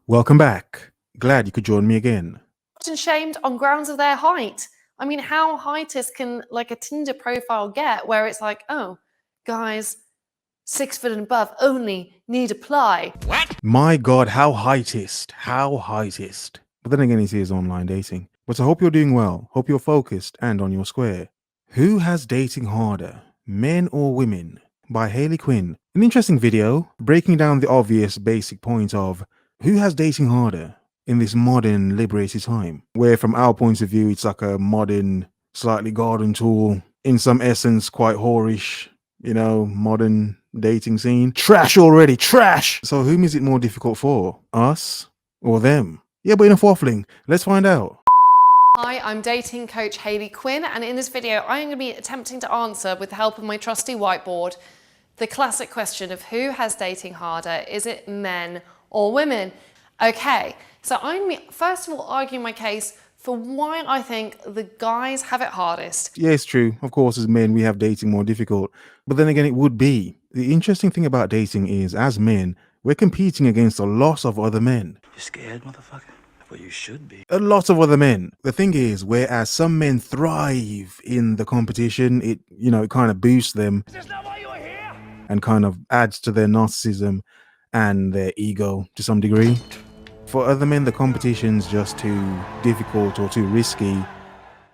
Welcome back. Glad you could join me again. Often shamed on grounds of their height. I mean, how heightist can like a Tinder profile get where it's like, oh, guys 6 foot and above only need apply. What? My God, how heightist. How heightist. But then again, it is online dating. But I hope you're doing well. Hope you're focused and on your square. Who has dating harder, men or women? By Hayley Quinn. An interesting video breaking down the obvious basic point of who has dating harder in this modern liberated time, where from our point of view, it's like a modern, slightly garden tool, in some essence, quite whorish, modern dating scene. Trash already, trash! So whom is it more difficult for? Us or them? Yeah, but enough waffling. Let's find out. Hi, I'm dating coach Hayley Quinn, and in this video, I'm going to be attempting to answer, with the help of my trusty whiteboard, the classic question of who has dating harder. Is it men or women? Okay, so I'm first of all arguing my case for why I think the guys have it hardest. Yeah, it's true. Of course, as men, we have dating more difficult. But then again, it would be. The interesting thing about dating is, as men, we're competing against a lot of other men. You scared, motherfucker? Well, you should be. A lot of other men. The thing is, whereas some men thrive in the competition, it kind of boosts them. Is this not why you're here? And kind of adds to their narcissism and their ego to some degree. For other men, the competition's just too difficult or too risky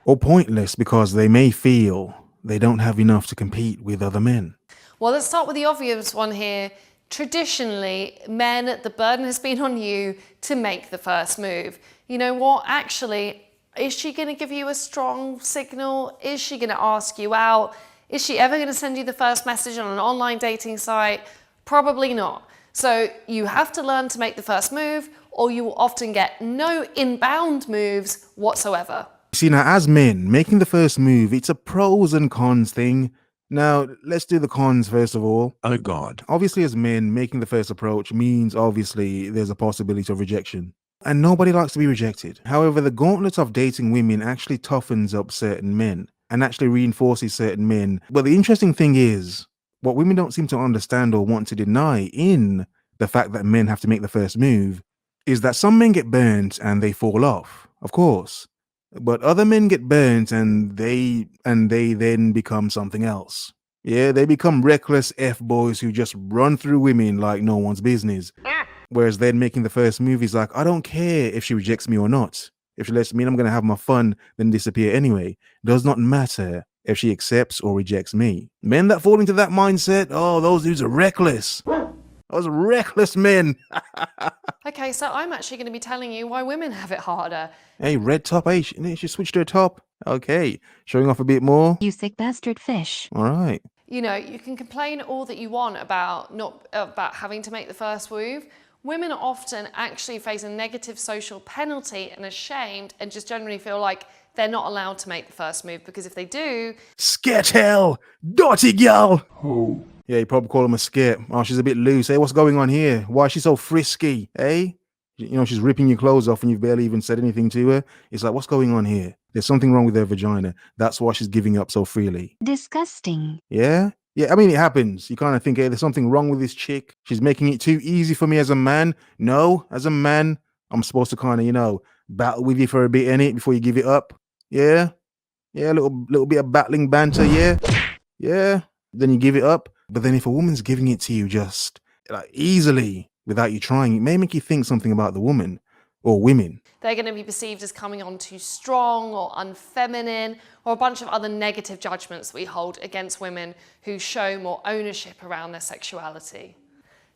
or pointless because they may feel they don't have enough to compete with other men. Well, let's start with the obvious one here. Traditionally, men, the burden has been on you to make the first move. You know what? Actually, is she going to give you a strong signal? Is she going to ask you out? Is she ever going to send you the first message on an online dating site? Probably not. So you have to learn to make the first move, or you will often get no inbound moves whatsoever. See, now as men, making the first move, it's a pros and cons thing. Now, let's do the cons first of all. Oh, God. Obviously, as men, making the first approach means obviously there's a possibility of rejection. And nobody likes to be rejected. However, the gauntlet of dating women actually toughens up certain men and actually reinforces certain men. But the interesting thing is, what women don't seem to understand or want to deny in the fact that men have to make the first move is that some men get burnt and they fall off, of course. But other men get burnt and they then become something else. Yeah, they become reckless F-boys who just run through women like no one's business. Whereas then making the first move is like, I don't care if she rejects me or not. If she lets me in, I'm going to have my fun, then disappear anyway. Does not matter if she accepts or rejects me. Men that fall into that mindset, oh, those dudes are reckless. Those are reckless men. Okay, so I'm actually going to be telling you why women have it harder. Hey, red top, hey, she switched her top. Okay, showing off a bit more. You sick bastard fish. All right. You know, you can complain all that you want about having to make the first move. Women often actually face a negative social penalty and are shamed and just generally feel like they're not allowed to make the first move because if they do... Sket hell! Dirty gal! Oh. Yeah, you probably call him a skit. Oh, she's a bit loose. Hey, what's going on here? Why is she so frisky? Hey? She's ripping your clothes off and you've barely even said anything to her. It's like, what's going on here? There's something wrong with her vagina. That's why she's giving up so freely. Disgusting. Yeah? Yeah, I mean, it happens. You kind of think, hey, there's something wrong with this chick. She's making it too easy for me as a man. No, as a man, I'm supposed to kind of, battle with you for a bit, innit, before you give it up. Yeah? Yeah, a little bit of battling banter, yeah? Yeah? Then you give it up. But then if a woman's giving it to you just easily without you trying, it may make you think something about the woman or women. They're going to be perceived as coming on too strong or unfeminine or a bunch of other negative judgments we hold against women who show more ownership around their sexuality.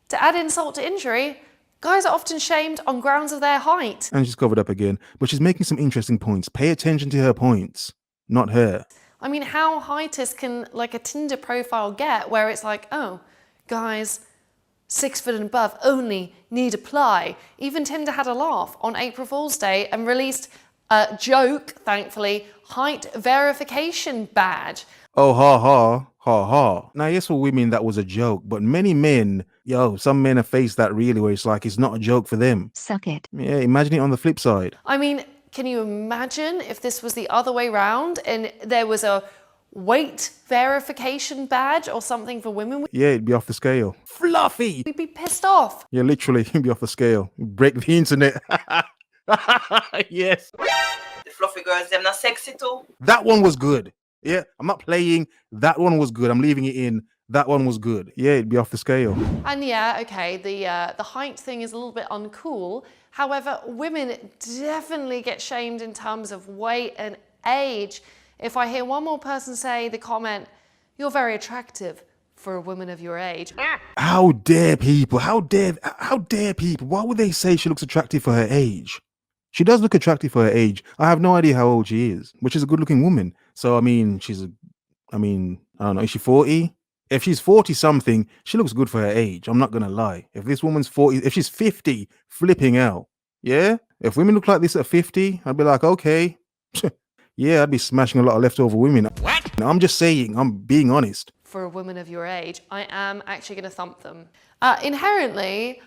To add insult to injury, guys are often shamed on grounds of their height. And she's covered up again, but she's making some interesting points. Pay attention to her points, not her. I mean, how heightist can like a Tinder profile get where it's like, oh, guys 6 foot and above only need apply. Even Tinder had a laugh on April Fool's Day and released a joke, thankfully, height verification badge. Oh, ha, ha, ha, ha. Now, yes, for women, that was a joke, but many men, some men have faced that really where it's like, it's not a joke for them. Suck it. Yeah, imagine it on the flip side. I mean, can you imagine if this was the other way round and there was a weight verification badge or something for women, Yeah, it'd be off the scale. Fluffy. we'd be pissed off. Yeah, literally, it'd be off the scale. Break the internet. Yes. The fluffy girls, them not sexy too. That one was good. Yeah, I'm not playing. That one was good. I'm leaving it in. That one was good. Yeah, it'd be off the scale. And yeah, okay, the height thing is a little bit uncool. However, women definitely get shamed in terms of weight and age. If I hear one more person say the comment, "You're very attractive for a woman of your age." How dare people? How dare people? Why would they say she looks attractive for her age? She does look attractive for her age. I have no idea how old she is, but she's a good-looking woman. So I mean, I don't know, is she 40? If she's 40 something, she looks good for her age. I'm not gonna lie. If this woman's 40, if she's 50, flipping out. Yeah? If women look like this at 50, I'd be like, okay. Yeah, I'd be smashing a lot of leftover women. What? I'm just saying, I'm being honest. For a woman of your age, I am actually going to thump them. Inherently,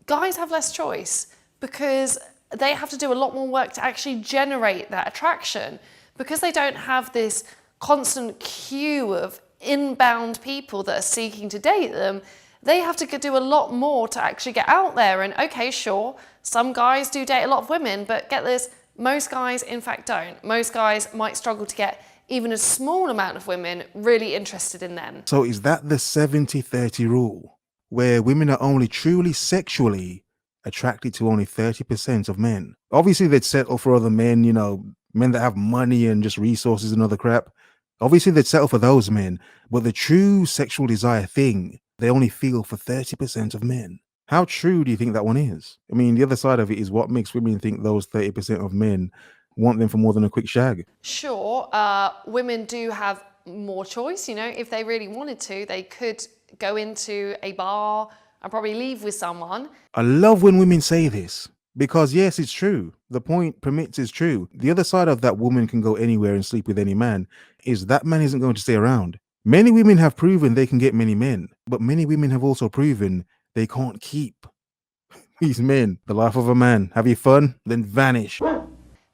guys have less choice because they have to do a lot more work to actually generate that attraction, because they don't have this constant queue of inbound people that are seeking to date them. They have to do a lot more to actually get out there. And okay, sure, some guys do date a lot of women, but get this, most guys in fact don't. Most guys might struggle to get even a small amount of women really interested in them. So is that the 70-30 rule, where women are only truly sexually attracted to only 30% of men? Obviously, they'd settle for other men, you know, men that have money and just resources and other crap. Obviously, they'd settle for those men, but the true sexual desire thing, they only feel for 30% of men. How true do you think that one is? I mean, the other side of it is what makes women think those 30% of men want them for more than a quick shag. Sure, women do have more choice. You know, if they really wanted to, they could go into a bar and probably leave with someone. I love when women say this, because yes, it's true. The point permits is true. The other side of that woman can go anywhere and sleep with any man is that man isn't going to stay around. Many women have proven they can get many men, but many women have also proven they can't keep these men. The life of a man. Have you fun? Then vanish.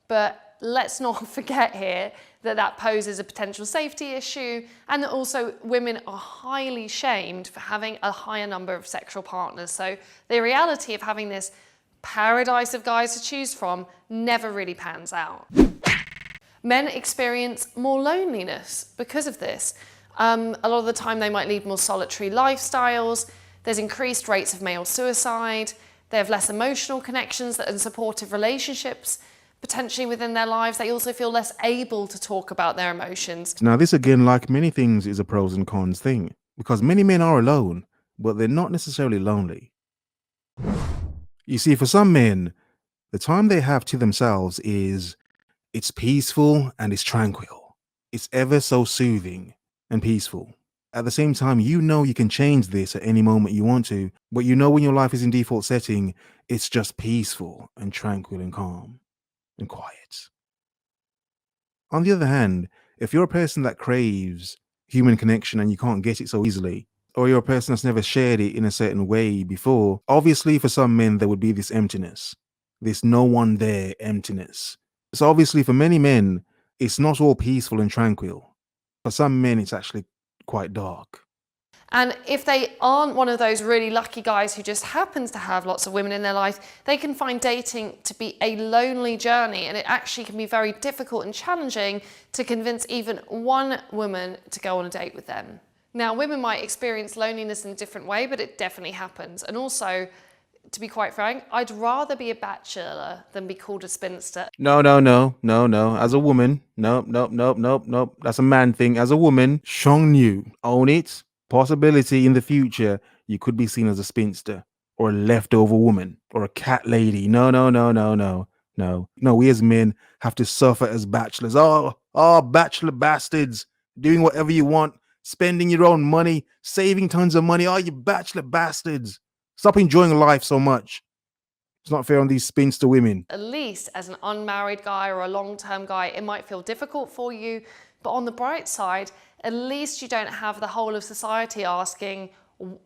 But let's not forget here that that poses a potential safety issue, and that also women are highly shamed for having a higher number of sexual partners. So the reality of having this paradise of guys to choose from never really pans out. Men experience more loneliness because of this. A lot of the time they might lead more solitary lifestyles. There's increased rates of male suicide. They have less emotional connections and supportive relationships potentially within their lives. They also feel less able to talk about their emotions. Now, this again, like many things, is a pros and cons thing, because many men are alone, but they're not necessarily lonely. You see, for some men, the time they have to themselves it's peaceful and it's tranquil. It's ever so soothing and peaceful. At the same time, you know you can change this at any moment you want to, but you know when your life is in default setting, it's just peaceful and tranquil and calm and quiet. On the other hand, if you're a person that craves human connection and you can't get it so easily, or you're a person that's never shared it in a certain way before, obviously for some men there would be this emptiness, this no one there emptiness. So obviously for many men, it's not all peaceful and tranquil. For some men, it's actually quite dark. And if they aren't one of those really lucky guys who just happens to have lots of women in their life, they can find dating to be a lonely journey, and it actually can be very difficult and challenging to convince even one woman to go on a date with them. Now, women might experience loneliness in a different way, but it definitely happens. And also, to be quite frank, I'd rather be a bachelor than be called a spinster. No. As a woman, nope. That's a man thing. As a woman, Shong Yu, own it. Possibility in the future, you could be seen as a spinster or a leftover woman or a cat lady. No. We as men have to suffer as bachelors. Oh, bachelor bastards, doing whatever you want, spending your own money, saving tons of money. Oh, you bachelor bastards. Stop enjoying life so much. It's not fair on these spinster women. At least as an unmarried guy or a long-term guy, it might feel difficult for you, but on the bright side, at least you don't have the whole of society asking,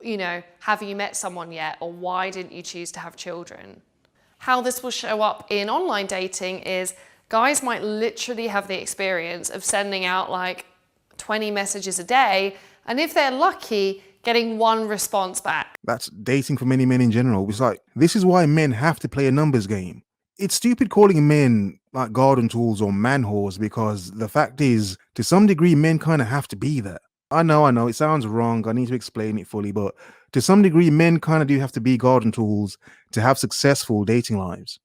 you know, have you met someone yet? Or why didn't you choose to have children? How this will show up in online dating is guys might literally have the experience of sending out like 20 messages a day, and if they're lucky, getting one response back. That's dating for many men in general. It's like, this is why men have to play a numbers game. It's stupid calling men like garden tools or man whores, because the fact is, to some degree, men kind of have to be that. I know, it sounds wrong. I need to explain it fully, but to some degree, men kind of do have to be garden tools to have successful dating lives.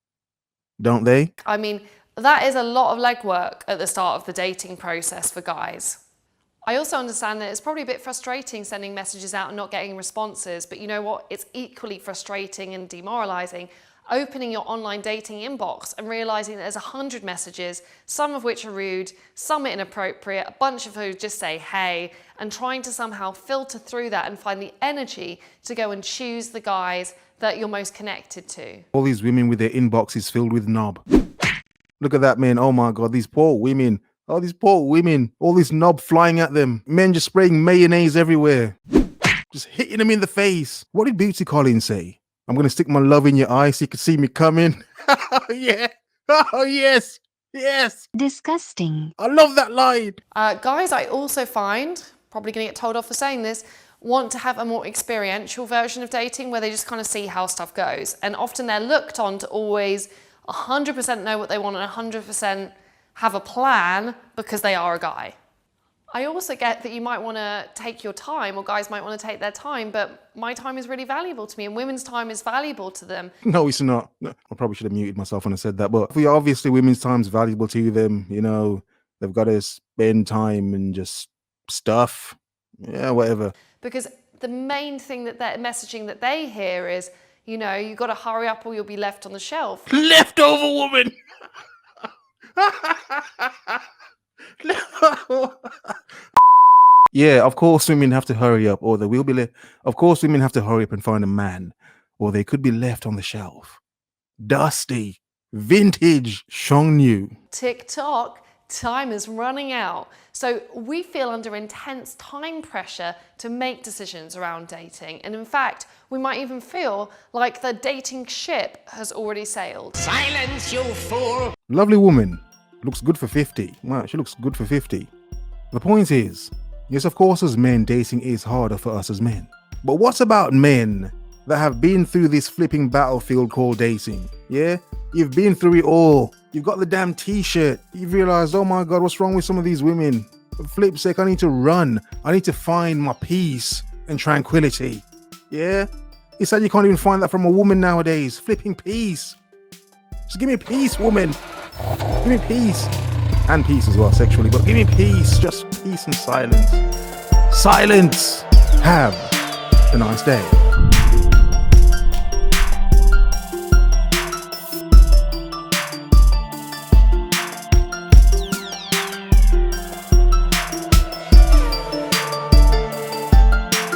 Don't they? I mean, that is a lot of legwork at the start of the dating process for guys. I also understand that it's probably a bit frustrating sending messages out and not getting responses, but you know what? It's equally frustrating and demoralizing opening your online dating inbox and realizing that there's 100 messages, some of which are rude, some are inappropriate, a bunch of who just say hey, and trying to somehow filter through that and find the energy to go and choose the guys that you're most connected to. All these women with their inboxes filled with knob. Look at that, man. Oh my God, these poor women. Oh, these poor women. All this knob flying at them. Men just spraying mayonnaise everywhere. Just hitting them in the face. What did Bootsy Collins say? I'm going to stick my love in your eye so you can see me coming. Yeah. Oh, yes. Yes. Disgusting. I love that line. Guys, I also find, probably going to get told off for saying this, want to have a more experiential version of dating where they just kind of see how stuff goes. And often they're looked on to always 100% know what they want and 100% have a plan because they are a guy. I also get that you might want to take your time, or guys might want to take their time, but my time is really valuable to me and women's time is valuable to them. No, it's not. No, I probably should have muted myself when I said that, but obviously women's time's valuable to them. You know, they've got to spend time and just stuff. Yeah, whatever. Because the main thing that they're messaging that they hear is, you know, you got to hurry up or you'll be left on the shelf. Leftover woman. Yeah, of course women have to hurry up, or they will be left. Of course women have to hurry up and find a man, or they could be left on the shelf. Dusty, vintage, Shong New. TikTok, time is running out. So we feel under intense time pressure to make decisions around dating. And in fact, we might even feel like the dating ship has already sailed. Silence, you fool! Lovely woman. Looks good for 50. Wow, she looks good for 50. The point is, yes, of course, as men, dating is harder for us as men. But what's about men that have been through this flipping battlefield called dating? Yeah? You've been through it all. You've got the damn t-shirt. You've realized, oh my God, what's wrong with some of these women? For flip's sake, I need to run. I need to find my peace and tranquility. Yeah? It's like you can't even find that from a woman nowadays. Flipping peace. Just give me peace, woman. Give me peace. And peace as well, sexually. But give me peace. Just peace and silence. Silence. Have a nice day.